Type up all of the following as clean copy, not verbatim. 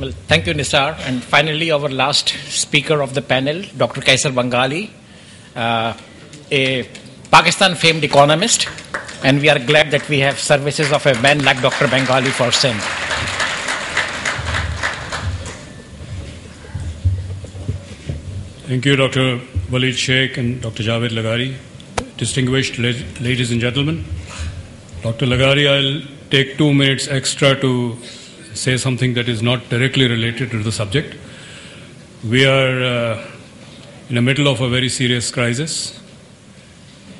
Well, thank you, Nisar. And finally, our last speaker of the panel, Dr. Kaisar Bangali, a Pakistan-famed economist. And we are glad that we have services of a man like Dr. Bangali for Sindh. Thank you, Dr. Walid Sheikh and Dr. Javed Lagari. Distinguished ladies and gentlemen, Dr. Lagari, I'll take 2 minutes extra to say something that is not directly related to the subject. We are in the middle of a very serious crisis.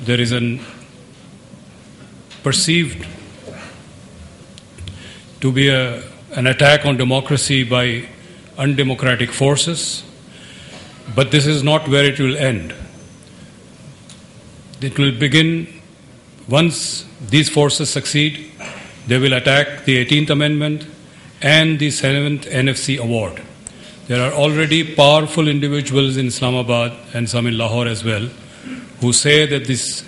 There is an perceived to be an attack on democracy by undemocratic forces, but this is not where it will end. It will begin once these forces succeed. They will attack the 18th Amendment and the 7th NFC award. There are already powerful individuals in Islamabad and some in Lahore as well who say that this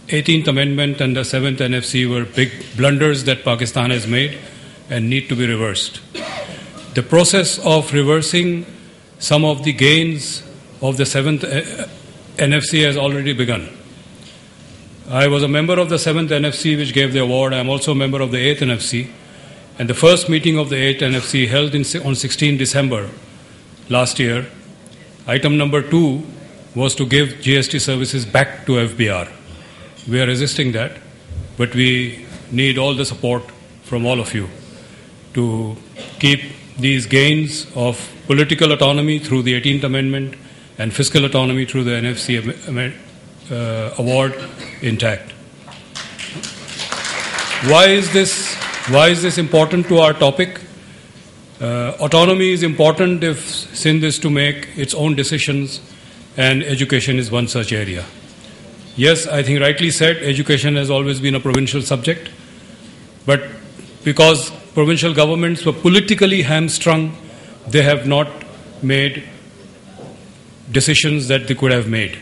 18th Amendment and the 7th NFC were big blunders that Pakistan has made and need to be reversed. The process of reversing some of the gains of the 7th NFC has already begun. I was a member of the 7th NFC which gave the award. I am also a member of the 8th NFC. And the first meeting of the 8th NFC held on 16 December last year, item number 2 was to give GST services back to FBR. We are resisting that, but we need all the support from all of you to keep these gains of political autonomy through the 18th Amendment and fiscal autonomy through the NFC award intact. Why is this important to our topic? Autonomy is important if Sindh is to make its own decisions, and education is one such area. Yes, I think rightly said, education has always been a provincial subject, but because provincial governments were politically hamstrung, they have not made decisions that they could have made.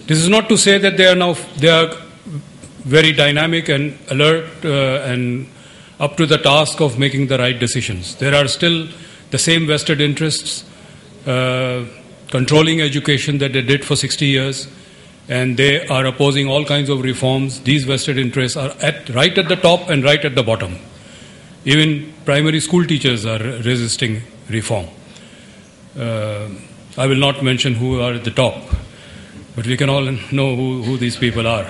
This is not to say that they are very dynamic and alert and up to the task of making the right decisions. There are still the same vested interests controlling education that they did for 60 years, and they are opposing all kinds of reforms. These vested interests are right at the top and right at the bottom. Even primary school teachers are resisting reform. I will not mention who are at the top, but we can all know who these people are.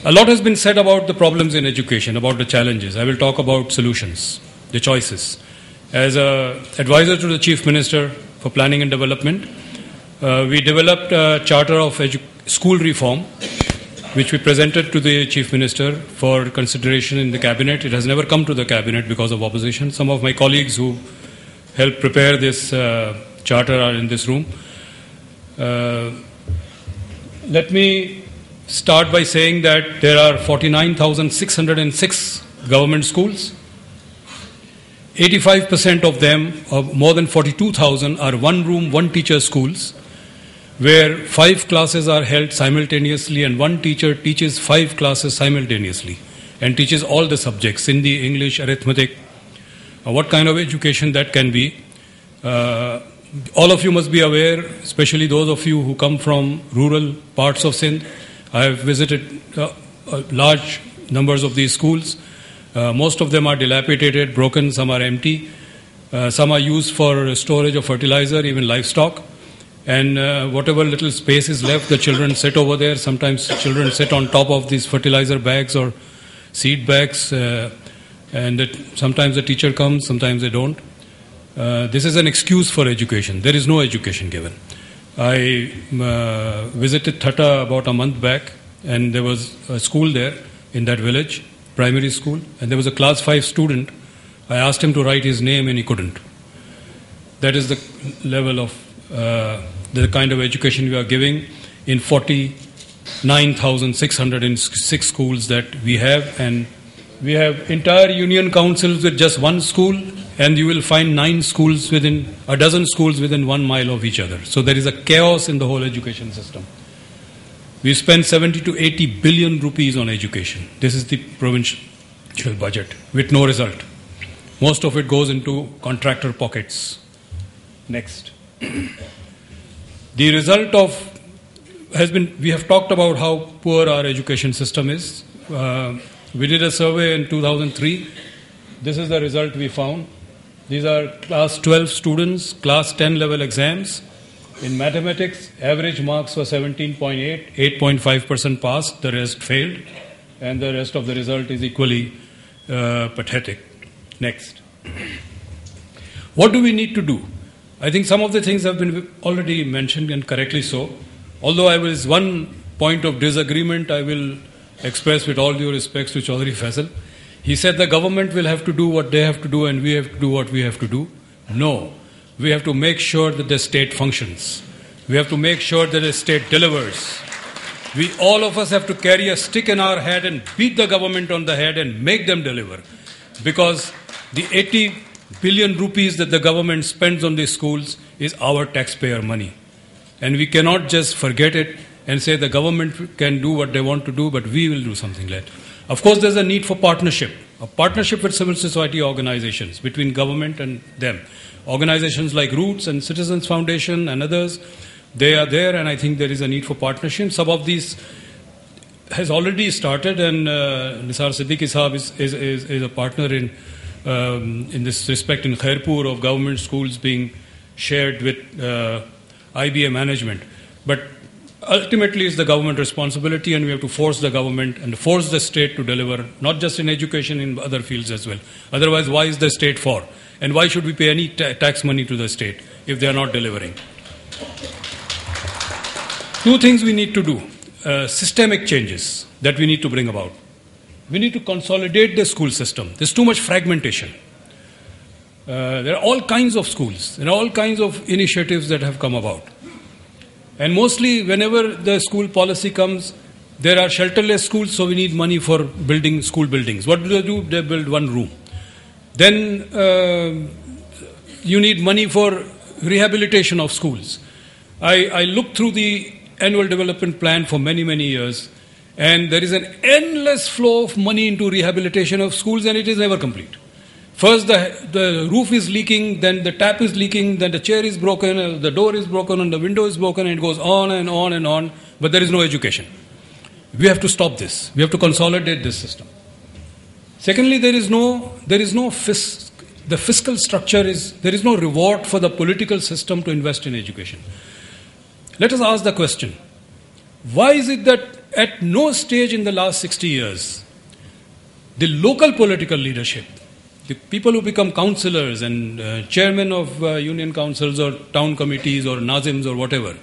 A lot has been said about the problems in education, about the challenges. I will talk about solutions, the choices. As an advisor to the Chief Minister for Planning and Development, we developed a charter of school reform, which we presented to the Chief Minister for consideration in the Cabinet. It has never come to the Cabinet because of opposition. Some of my colleagues who helped prepare this charter are in this room. Let me start by saying that there are 49,606 government schools. 85% of them, or more than 42,000, are one-room, one-teacher schools, where 5 classes are held simultaneously and one teacher teaches 5 classes simultaneously and teaches all the subjects, Hindi, English, arithmetic. What kind of education that can be? All of you must be aware, especially those of you who come from rural parts of Sindh. I have visited large numbers of these schools. Most of them are dilapidated, broken, some are empty. Some are used for storage of fertilizer, even livestock. And whatever little space is left, the children sit over there. Sometimes children sit on top of these fertilizer bags or seed bags. And sometimes the teacher comes, sometimes they don't. This is an excuse for education. There is no education given. I visited Thata about a month back, and there was a school there in that village, primary school, and there was a class 5 student. I asked him to write his name and he couldn't. That is the level of the kind of education we are giving in 49,606 schools that we have, and we have entire union councils with just one school, and you will find 9 schools within a dozen schools within 1 mile of each other. So there is a chaos in the whole education system. We spend 70 to 80 billion rupees on education. This is the provincial budget with no result. Most of it goes into contractor pockets. Next. The result of has been, we have talked about how poor our education system is. We did a survey in 2003. This is the result we found. These are class 12 students, class 10 level exams. In mathematics, average marks were 17.8, 8.5% passed, the rest failed, and the rest of the result is equally pathetic. Next. What do we need to do? I think some of the things have been already mentioned, and correctly so. Although I was one point of disagreement, I will express with all due respects to Chaudhry Faisal. He said the government will have to do what they have to do and we have to do what we have to do. No. We have to make sure that the state functions. We have to make sure that the state delivers. All of us have to carry a stick in our head and beat the government on the head and make them deliver. Because the 80 billion rupees that the government spends on these schools is our taxpayer money. And we cannot just forget it and say the government can do what they want to do, but we will do something like that. Of course, there's a need for partnership, a partnership with civil society organizations, between government and them. Organizations like Roots and Citizens Foundation and others, they are there, and I think there is a need for partnership. Some of these has already started, and Nisar Siddiqui Sahab is a partner in this respect in Khairpur of government schools being shared with IBA management. But ultimately it's the government responsibility, and we have to force the government and force the state to deliver, not just in education, in other fields as well. Otherwise, why is the state for? And why should we pay any tax money to the state if they are not delivering? Two things we need to do. Systemic changes that we need to bring about. We need to consolidate the school system. There's too much fragmentation. There are all kinds of schools. There are all kinds of initiatives that have come about. And mostly whenever the school policy comes, there are shelterless schools, so we need money for building school buildings. What do? They build one room. Then you need money for rehabilitation of schools. I looked through the annual development plan for many, many years, and there is an endless flow of money into rehabilitation of schools, and it is never complete. First, the roof is leaking, then the tap is leaking, then the chair is broken, the door is broken, and the window is broken, and it goes on and on and on, but there is no education. We have to stop this. We have to consolidate this system. Secondly, the fiscal structure there is no reward for the political system to invest in education. Let us ask the question, why is it that at no stage in the last 60 years, the local political leadership, the people who become councillors and chairmen of union councils or town committees or nazims or whatever,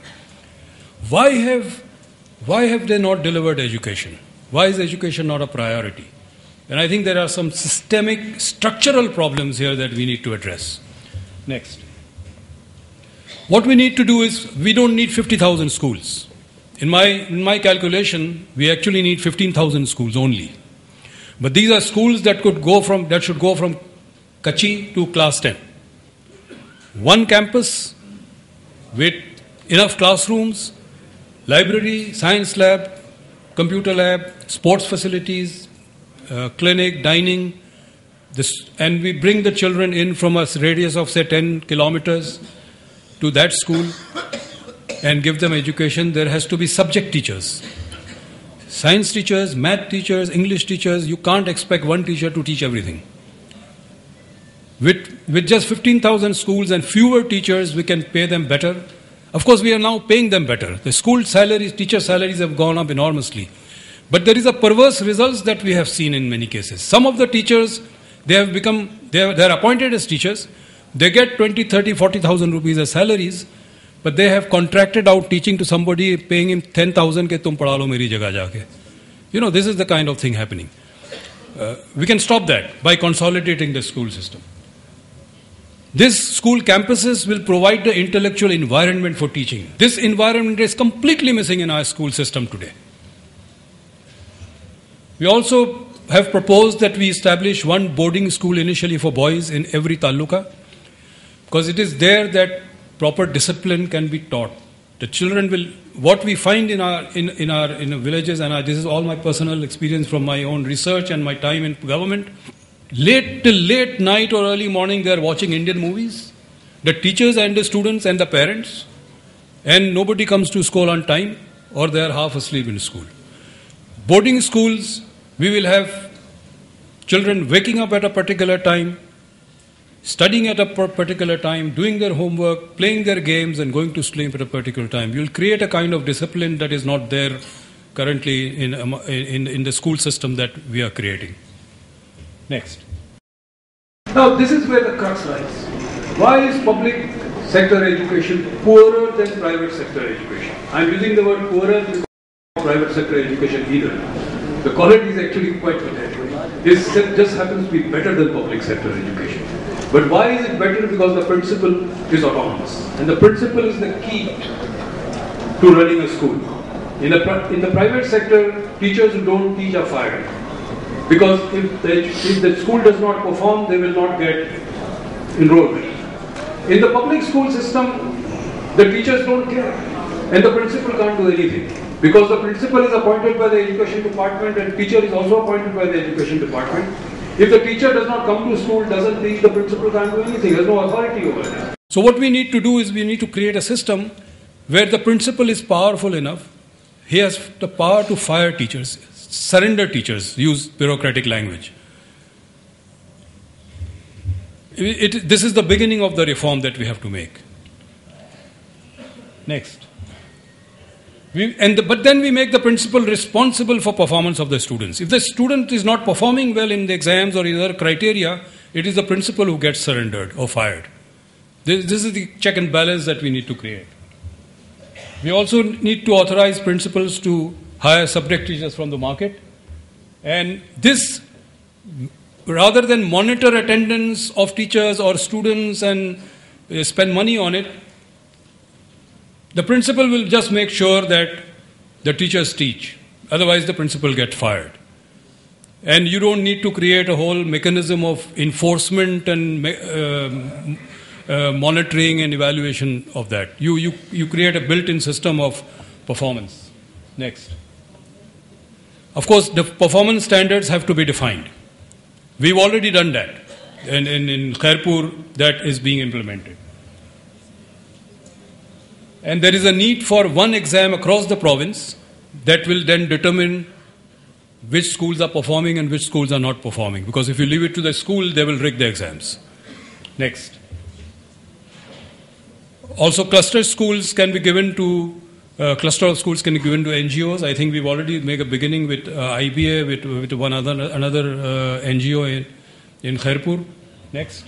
why have they not delivered education? Why is education not a priority? And I think there are some systemic, structural problems here that we need to address. Next. What we need to do is, we don't need 50,000 schools. In my calculation, we actually need 15,000 schools only. But these are schools that should go from Kachi to class 10. One campus with enough classrooms, library, science lab, computer lab, sports facilities, clinic, dining, and we bring the children in from a radius of say 10 kilometers to that school and give them education. There has to be subject teachers. Science teachers, math teachers, English teachers. You can't expect one teacher to teach everything. With just 15,000 schools and fewer teachers, we can pay them better. Of course, we are now paying them better. The school salaries, teacher salaries have gone up enormously. But there is a perverse results that we have seen in many cases. Some of the teachers, they are appointed as teachers. They get 20, 30, 40,000 rupees as salaries, but they have contracted out teaching to somebody, paying him 10,000 ke tum padha lo meri jagah jaake. You know, this is the kind of thing happening. We can stop that by consolidating the school system. These school campuses will provide the intellectual environment for teaching. This environment is completely missing in our school system today. We also have proposed that we establish one boarding school initially for boys in every taluka, because it is there that proper discipline can be taught. The children will, what we find in our villages, and this is all my personal experience from my own research and my time in government, Till late night or early morning they are watching Indian movies. The teachers and the students and the parents, and nobody comes to school on time, or they are half asleep in school. Boarding schools, we will have children waking up at a particular time, studying at a particular time, doing their homework, playing their games, and going to sleep at a particular time. You will create a kind of discipline that is not there currently in the school system that we are creating. Next. Now, this is where the crux lies. Why is public sector education poorer than private sector education? I am using the word poorer because private sector education either. The quality is actually quite pathetic. This just happens to be better than public sector education. But why is it better? Because the principal is autonomous. And the principal is the key to running a school. In the private sector, teachers who don't teach are fired. Because if the school does not perform, they will not get enrollment. In the public school system, the teachers don't care. And the principal can't do anything. Because the principal is appointed by the education department and teacher is also appointed by the education department. If the teacher does not come to school, doesn't teach, the principal can't do anything. There's no authority over it. So what we need to do is we need to create a system where the principal is powerful enough. He has the power to fire teachers, surrender teachers, use bureaucratic language. This is the beginning of the reform that we have to make. Next. But then we make the principal responsible for performance of the students. If the student is not performing well in the exams or in other criteria, it is the principal who gets surrendered or fired. This is the check and balance that we need to create. We also need to authorize principals to hire subject teachers from the market. And this, rather than monitor attendance of teachers or students and spend money on it, the principal will just make sure that the teachers teach. Otherwise, the principal gets fired. And you don't need to create a whole mechanism of enforcement and monitoring and evaluation of that. You create a built-in system of performance. Next. Of course, the performance standards have to be defined. We've already done that. And in Khairpur, that is being implemented. And there is a need for one exam across the province that will then determine which schools are performing and which schools are not performing. Because if you leave it to the school, they will rig the exams. Next. Also, cluster schools can be given to, cluster of schools can be given to NGOs. I think we've already made a beginning with IBA, with another NGO in Khairpur. Next.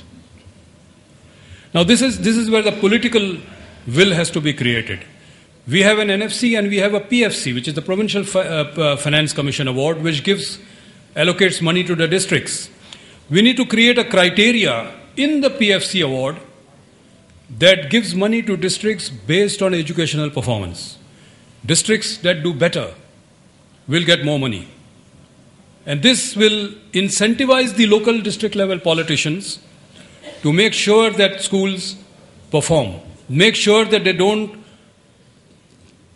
Now, this is where the political will has to be created. We have an NFC and we have a PFC, which is the Provincial Finance Commission Award, which allocates money to the districts. We need to create a criteria in the PFC award that gives money to districts based on educational performance. Districts that do better will get more money. And this will incentivize the local district level politicians to make sure that schools perform. Make sure that they don't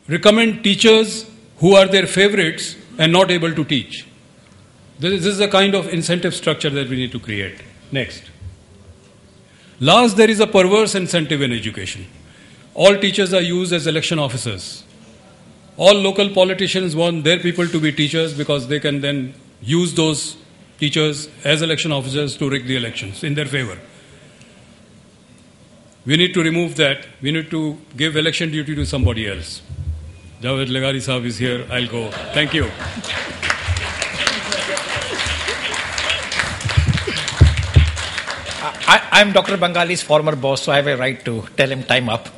recommend teachers who are their favorites and not able to teach. This is a kind of incentive structure that we need to create. Next. Last, there is a perverse incentive in education. All teachers are used as election officers. All local politicians want their people to be teachers because they can then use those teachers as election officers to rig the elections in their favor. We need to remove that. We need to give election duty to somebody else. Javed Legari Sahab is here. I'll go. Thank you. I'm Dr. Bangali's former boss, so I have a right to tell him time up.